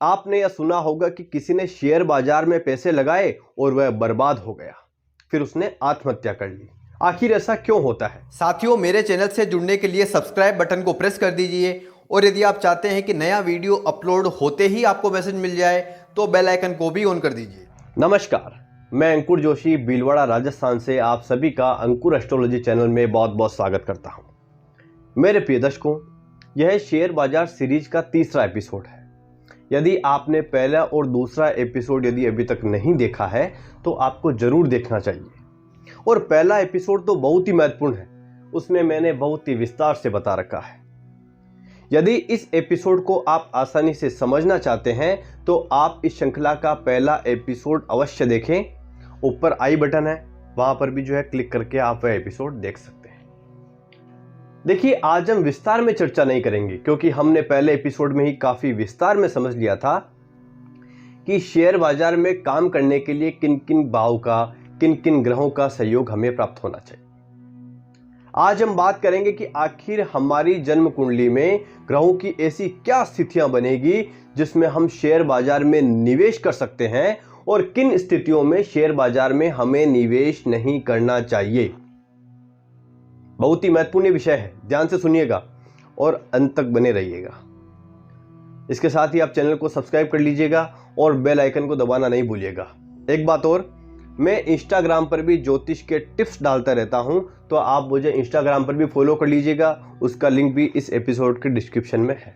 आपने यह सुना होगा कि किसी ने शेयर बाजार में पैसे लगाए और वह बर्बाद हो गया, फिर उसने आत्महत्या कर ली। आखिर ऐसा क्यों होता है? साथियों, मेरे चैनल से जुड़ने के लिए सब्सक्राइब बटन को प्रेस कर दीजिए और यदि आप चाहते हैं कि नया वीडियो अपलोड होते ही आपको मैसेज मिल जाए तो बेल आइकन को भी ऑन कर दीजिए। नमस्कार, मैं अंकुर जोशी भीलवाड़ा राजस्थान से आप सभी का अंकुर एस्ट्रोलॉजी चैनल में बहुत बहुत स्वागत करता हूं। मेरे प्रिय दर्शकों, यह शेयर बाजार सीरीज का तीसरा एपिसोड है। यदि आपने पहला और दूसरा एपिसोड यदि अभी तक नहीं देखा है तो आपको जरूर देखना चाहिए। और पहला एपिसोड तो बहुत ही महत्वपूर्ण है, उसमें मैंने बहुत ही विस्तार से बता रखा है। यदि इस एपिसोड को आप आसानी से समझना चाहते हैं तो आप इस श्रृंखला का पहला एपिसोड अवश्य देखें। ऊपर आई बटन है, वहां पर भी जो है क्लिक करके आप वह एपिसोड देख सकते हैं। देखिए, आज हम विस्तार में चर्चा नहीं करेंगे क्योंकि हमने पहले एपिसोड में ही काफी विस्तार में समझ लिया था कि शेयर बाजार में काम करने के लिए किन किन भाव का, किन किन ग्रहों का सहयोग हमें प्राप्त होना चाहिए। आज हम बात करेंगे कि आखिर हमारी जन्म कुंडली में ग्रहों की ऐसी क्या स्थितियां बनेगी जिसमें हम शेयर बाजार में निवेश कर सकते हैं और किन स्थितियों में शेयर बाजार में हमें निवेश नहीं करना चाहिए। बहुत ही महत्वपूर्ण विषय है, ध्यान से सुनिएगा और अंत तक बने रहिएगा। इसके साथ ही आप चैनल को सब्सक्राइब कर लीजिएगा और बेल आइकन को दबाना नहीं भूलिएगा। एक बात और, मैं इंस्टाग्राम पर भी ज्योतिष के टिप्स डालता रहता हूं, तो आप मुझे इंस्टाग्राम पर भी फॉलो कर लीजिएगा। उसका लिंक भी इस एपिसोड के डिस्क्रिप्शन में है।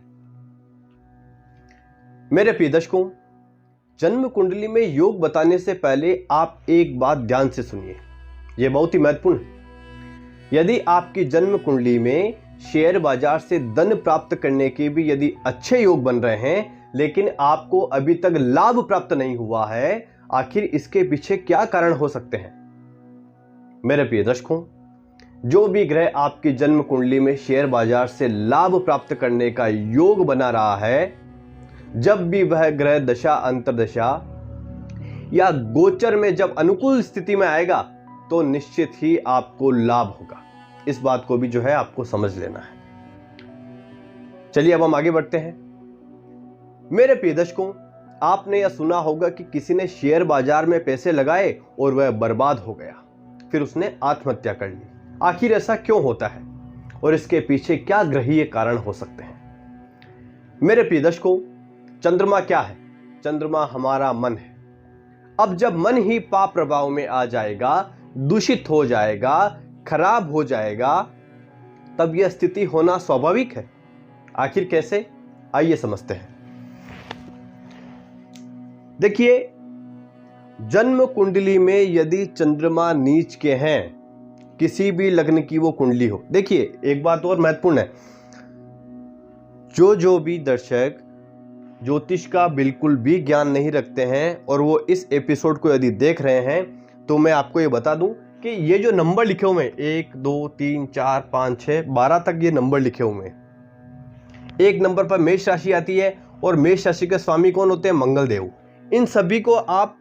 मेरे प्रिय दर्शकों, जन्म कुंडली में योग बताने से पहले आप एक बात ध्यान से सुनिए, यह बहुत ही महत्वपूर्ण है। यदि आपकी जन्म कुंडली में शेयर बाजार से धन प्राप्त करने के भी यदि अच्छे योग बन रहे हैं लेकिन आपको अभी तक लाभ प्राप्त नहीं हुआ है, आखिर इसके पीछे क्या कारण हो सकते हैं? मेरे प्रिय दर्शकों, जो भी ग्रह आपकी जन्म कुंडली में शेयर बाजार से लाभ प्राप्त करने का योग बना रहा है, जब भी वह ग्रह दशा अंतरदशा या गोचर में जब अनुकूल स्थिति में आएगा तो निश्चित ही आपको लाभ होगा। इस बात को भी जो है आपको समझ लेना है। चलिए अब हम आगे बढ़ते हैं। मेरे प्रिय दर्शकों, आपने यह सुना होगा कि किसी ने शेयर बाजार में पैसे लगाए और वह बर्बाद हो गया, फिर उसने आत्महत्या कर ली। आखिर ऐसा क्यों होता है और इसके पीछे क्या ग्रहीय कारण हो सकते हैं? मेरे प्रिय दर्शकों, चंद्रमा क्या है? चंद्रमा हमारा मन है। अब जब मन ही पाप प्रभाव में आ जाएगा, दूषित हो जाएगा, खराब हो जाएगा, तब यह स्थिति होना स्वाभाविक है। आखिर कैसे? आइए समझते हैं। देखिए, जन्म कुंडली में यदि चंद्रमा नीच के हैं, किसी भी लग्न की वो कुंडली हो। देखिए, एक बात और महत्वपूर्ण है, जो भी दर्शक ज्योतिष का बिल्कुल भी ज्ञान नहीं रखते हैं और वो इस एपिसोड को यदि देख रहे हैं तो मैं आपको ये बता दूं कि ये जो नंबर लिखे हुए हैं 1 2 3 4 5 6 12 तक ये नंबर लिखे हुए हैं। एक नंबर पर मेष राशि आती है और मेष राशि के स्वामी कौन होते हैं? मंगल देव। इन सभी को आप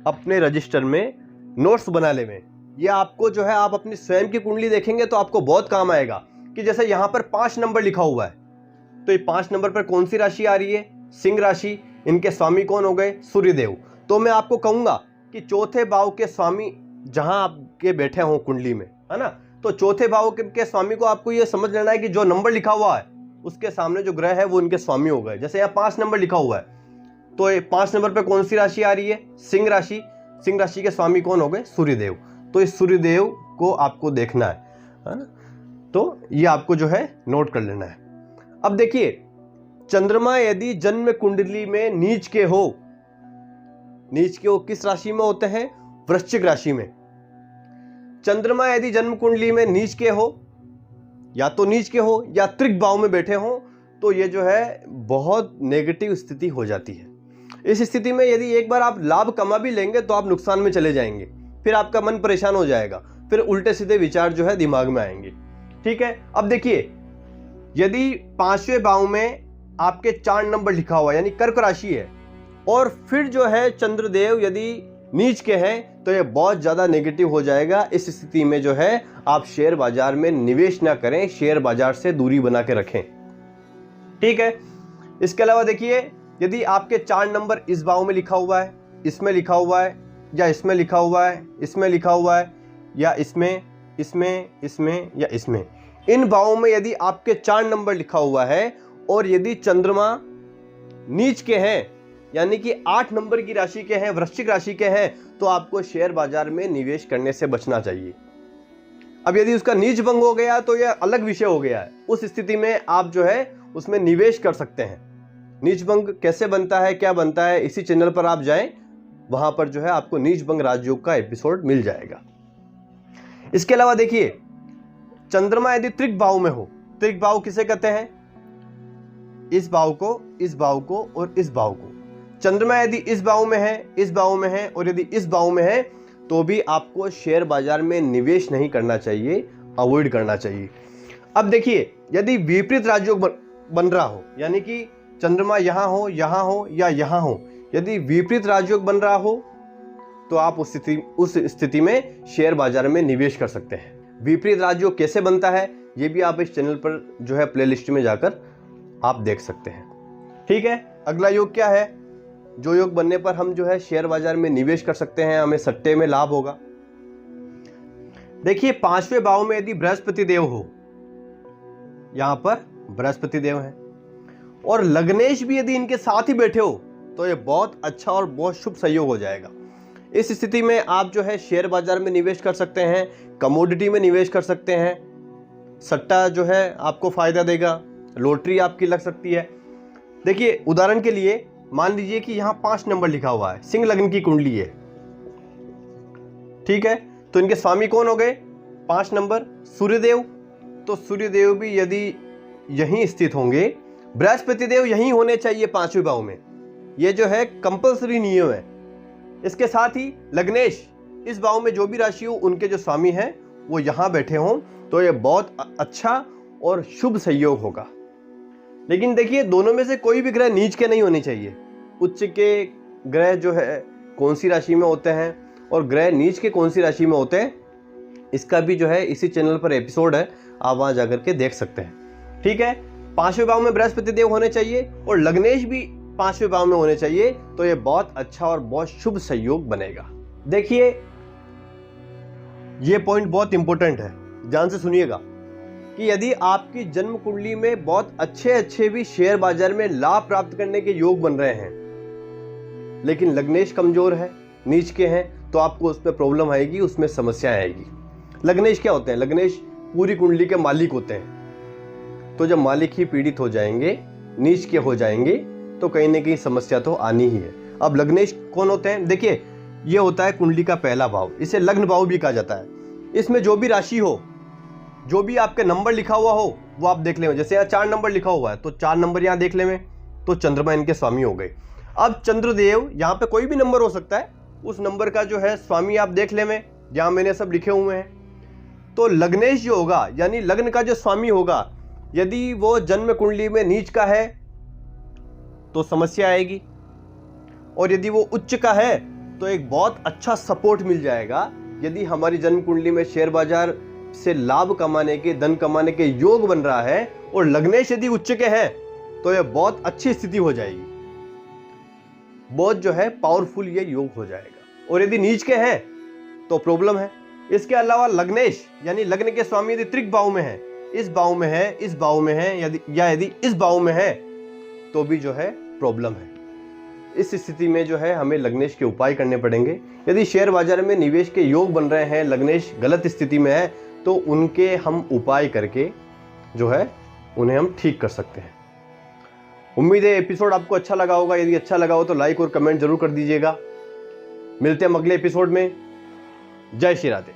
अपने रजिस्टर में नोट्स बना ले में, ये आपको जो है आप अपनी स्वयं की कुंडली देखेंगे तो आपको बहुत काम आएगा। कि जैसे यहां पर 5 नंबर लिखा हुआ है तो ये 5 नंबर पर कौन सी राशि आ रही है? सिंह राशि। इनके स्वामी कौन हो गए? सूर्यदेव। तो मैं आपको कहूंगा कि चौथे भाव के स्वामी जहां आपके बैठे हों कुंडली में, है ना, तो चौथे भाव के स्वामी को आपको यह समझ लेना है कि जो नंबर लिखा हुआ है उसके सामने जो ग्रह है वो इनके स्वामी हो गए। जैसे यहाँ 5 नंबर लिखा हुआ है तो ये 5 नंबर पे कौन सी राशि आ रही है? सिंह राशि। सिंह राशि के स्वामी कौन हो गए? सूर्यदेव। तो इस सूर्यदेव को आपको देखना है ना, तो ये आपको जो है नोट कर लेना है। अब देखिए, चंद्रमा यदि जन्म कुंडली में नीच के हो किस राशि में होते हैं? वृश्चिक राशि में। चंद्रमा यदि जन्म कुंडली में नीच के हो, या तो नीच के हो या त्रिक भाव में बैठे हो, तो ये जो है बहुत नेगेटिव स्थिति हो जाती है। इस स्थिति में यदि एक बार आप लाभ कमा भी लेंगे तो आप नुकसान में चले जाएंगे, फिर आपका मन परेशान हो जाएगा, फिर उल्टे सीधे विचार जो है दिमाग में आएंगे। ठीक है, अब देखिए, यदि 5वें भाव में आपके 4 नंबर लिखा हुआ यानी कर्क राशि है और फिर जो है चंद्रदेव यदि नीच के हैं तो ये बहुत ज्यादा नेगेटिव हो जाएगा। इस स्थिति में जो है आप शेयर बाजार में निवेश ना करें, शेयर बाजार से दूरी बना के रखें। ठीक है, इसके अलावा देखिए, यदि आपके 4 नंबर इस भाव में लिखा हुआ है, इसमें लिखा हुआ है, या इसमें लिखा हुआ है, इसमें लिखा हुआ है, या इसमें इसमें इसमें या इसमें, इन भावों में यदि आपके 4 नंबर लिखा हुआ है और यदि चंद्रमा नीच के हैं, यानी कि 8 नंबर की राशि के हैं, वृश्चिक राशि के हैं, तो आपको शेयर बाजार में निवेश करने से बचना चाहिए। अब यदि उसका नीच भंग हो गया तो यह अलग विषय हो गया है। उस स्थिति में आप जो है उसमें निवेश कर सकते हैं। नीच भंग कैसे बनता है, क्या बनता है, इसी चैनल पर आप जाएं, वहां पर जो है आपको नीच भंग राजयोग का एपिसोड मिल जाएगा। इसके अलावा देखिए, चंद्रमा यदि त्रिक भाव में हो, त्रिक भाव किसे कहते हैं, इस भाव को, इस भाव को और इस भाव को। चंद्रमा यदि इस भाव में है, इस भाव में है और यदि इस भाव में है, तो भी आपको शेयर बाजार में निवेश नहीं करना चाहिए, अवॉइड करना चाहिए। अब देखिए, यदि विपरीत राजयोग बन रहा हो, यानी कि चंद्रमा यहां हो, यहां हो या यहां हो, यदि विपरीत राजयोग बन रहा हो तो आप उस स्थिति में शेयर बाजार में निवेश कर सकते हैं। विपरीत राजयोग कैसे बनता है, ये भी आप इस चैनल पर जो है प्लेलिस्ट में जाकर आप देख सकते हैं। ठीक है, अगला योग क्या है, जो योग बनने पर हम जो है शेयर बाजार में निवेश कर सकते हैं, हमें सट्टे में लाभ होगा। देखिए, 5वें भाव में यदि बृहस्पति देव हो, यहां पर बृहस्पति देव है और लग्नेश भी यदि इनके साथ ही बैठे हो, तो ये बहुत अच्छा और बहुत शुभ सहयोग हो जाएगा। इस स्थिति में आप जो है शेयर बाजार में निवेश कर सकते हैं, कमोडिटी में निवेश कर सकते हैं, सट्टा जो है आपको फायदा देगा, लॉटरी आपकी लग सकती है। देखिए, उदाहरण के लिए मान लीजिए कि यहां 5 नंबर लिखा हुआ है, सिंह लग्न की कुंडली है, ठीक है, तो इनके स्वामी कौन हो गए, 5 नंबर सूर्यदेव। तो सूर्यदेव भी यदि यहीं स्थित होंगे, बृहस्पति देव यहीं होने चाहिए 5वें भाव में, ये जो है कंपल्सरी नियम है। इसके साथ ही लग्नेश, इस भाव में जो भी राशि हो, उनके जो स्वामी हैं वो यहां बैठे हों, तो ये बहुत अच्छा और शुभ सहयोग होगा। लेकिन देखिए, दोनों में से कोई भी ग्रह नीच के नहीं होने चाहिए। उच्च के ग्रह जो है कौन सी राशि में होते हैं और ग्रह नीच के कौन सी राशि में होते हैं, इसका भी जो है इसी चैनल पर एपिसोड है, आप वहां जाकर के देख सकते हैं। ठीक है, 5वें भाव में बृहस्पति देव होने चाहिए और लग्नेश भी 5वें भाव में होने चाहिए, तो ये बहुत अच्छा और बहुत शुभ सहयोग बनेगा। देखिए, ये पॉइंट बहुत इंपॉर्टेंट है, ध्यान से सुनिएगा कि यदि आपकी जन्म कुंडली में बहुत अच्छे भी शेयर बाजार में लाभ प्राप्त करने के योग बन रहे हैं, लेकिन लग्नेश कमजोर है, नीच के हैं, तो आपको उसमें प्रॉब्लम आएगी, उसमें समस्या आएगी। लग्नेश क्या होते हैं, लग्नेश पूरी कुंडली के मालिक होते हैं। तो जब मालिक ही पीड़ित हो जाएंगे, नीच के हो जाएंगे, तो कहीं ना कहीं समस्या तो आनी ही है। अब लग्नेश कौन होते हैं, देखिए, ये होता है कुंडली का पहला भाव, इसे लग्न भाव भी कहा जाता है। इसमें जो भी राशि हो, जो भी आपके नंबर लिखा हुआ हो, वो आप देख लें। जैसे यहाँ 4 नंबर लिखा हुआ है, तो 4 नंबर यहाँ देख लें, तो चंद्रमा इनके स्वामी हो गए। अब चंद्रदेव, यहाँ पे कोई भी नंबर हो सकता है, उस नंबर का जो है स्वामी आप देख लें, यहाँ मैंने सब लिखे हुए हैं। तो लग्नेश जो होगा, यानी लग्न का जो स्वामी होगा, यदि वो जन्म कुंडली में नीच का है तो समस्या आएगी, और यदि वो उच्च का है तो एक बहुत अच्छा सपोर्ट मिल जाएगा। यदि हमारी जन्म कुंडली में शेयर बाजार से लाभ कमाने के, धन कमाने के योग बन रहा है और लग्नेश यदि उच्च के हैं, तो यह बहुत अच्छी स्थिति हो जाएगी, बहुत जो है पावरफुल ये योग हो जाएगा। और यदि नीच के हैं तो प्रॉब्लम है। इसके अलावा लग्नेश यानी लग्न के स्वामी यदि त्रिक भाव में है, इस भाव में है, इस भाव में है, यदि इस भाव में है, तो भी जो है प्रॉब्लम है। इस स्थिति में जो है हमें लग्नेश के उपाय करने पड़ेंगे। यदि शेयर बाजार में निवेश के योग बन रहे हैं, लग्नेश गलत स्थिति में है, तो उनके हम उपाय करके जो है उन्हें हम ठीक कर सकते हैं। उम्मीद है एपिसोड आपको अच्छा लगा होगा। यदि अच्छा लगा हो तो लाइक और कमेंट जरूर कर दीजिएगा। मिलते हैं अगले एपिसोड में। जय श्री राधे।